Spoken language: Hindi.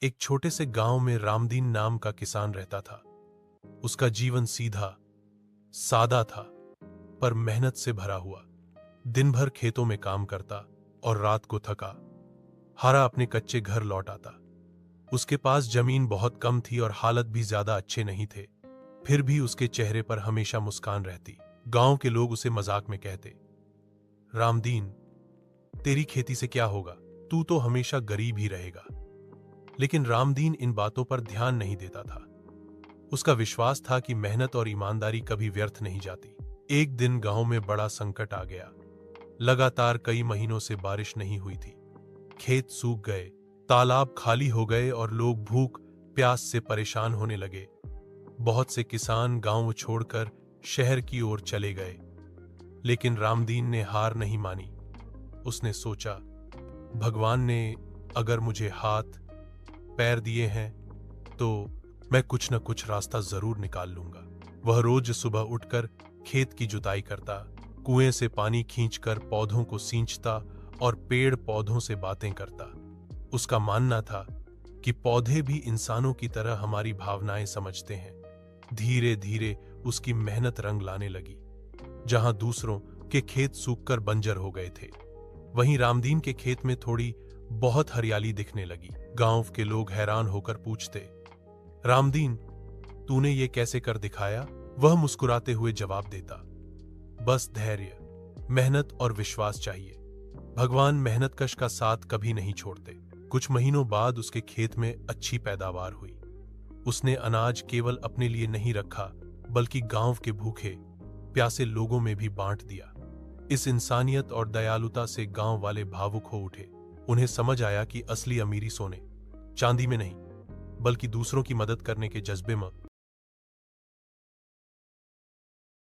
एक छोटे से गांव में रामदीन नाम का किसान रहता था। उसका जीवन सीधा सादा था, पर मेहनत से भरा हुआ। दिन भर खेतों में काम करता और रात को थका हारा अपने कच्चे घर लौट आता। उसके पास जमीन बहुत कम थी और हालत भी ज्यादा अच्छे नहीं थे। फिर भी उसके चेहरे पर हमेशा मुस्कान रहती। गांव के लोग उसे मजाक में कहते, रामदीन, तेरी खेती से क्या होगा, तू तो हमेशा गरीब ही रहेगा। लेकिन रामदीन इन बातों पर ध्यान नहीं देता था। उसका विश्वास था कि मेहनत और ईमानदारी कभी व्यर्थ नहीं जाती। एक दिन गांव में बड़ा संकट आ गया। लगातार कई महीनों से बारिश नहीं हुई थी। खेत सूख गए, तालाब खाली हो गए और लोग भूख प्यास से परेशान होने लगे। बहुत से किसान गांव छोड़कर शहर की ओर चले गए। लेकिन रामदीन ने हार नहीं मानी। उसने सोचा, भगवान ने अगर मुझे हाथ पैर दिए हैं तो मैं कुछ न कुछ रास्ता जरूर निकाल लूंगा। वह रोज सुबह उठकर खेत की जुताई करता, कुएं से पानी खींचकर पौधों को सींचता और पेड़ पौधों से बातें करता। उसका मानना था कि पौधे भी इंसानों की तरह हमारी भावनाएं समझते हैं। धीरे धीरे उसकी मेहनत रंग लाने लगी। जहां दूसरों के खेत सूखकर बंजर हो गए थे, वहीं रामदीन के खेत में थोड़ी बहुत हरियाली दिखने लगी। गांव के लोग हैरान होकर पूछते, रामदीन, तूने ये कैसे कर दिखाया? वह मुस्कुराते हुए जवाब देता, बस धैर्य, मेहनत और विश्वास चाहिए। भगवान मेहनतकश का साथ कभी नहीं छोड़ते। कुछ महीनों बाद उसके खेत में अच्छी पैदावार हुई। उसने अनाज केवल अपने लिए नहीं रखा, बल्कि गांव के भूखे प्यासे लोगों में भी बांट दिया। इस इंसानियत और दयालुता से गांव वाले भावुक हो उठे। उन्हें समझ आया कि असली अमीरी सोने चांदी में नहीं, बल्कि दूसरों की मदद करने के जज्बे में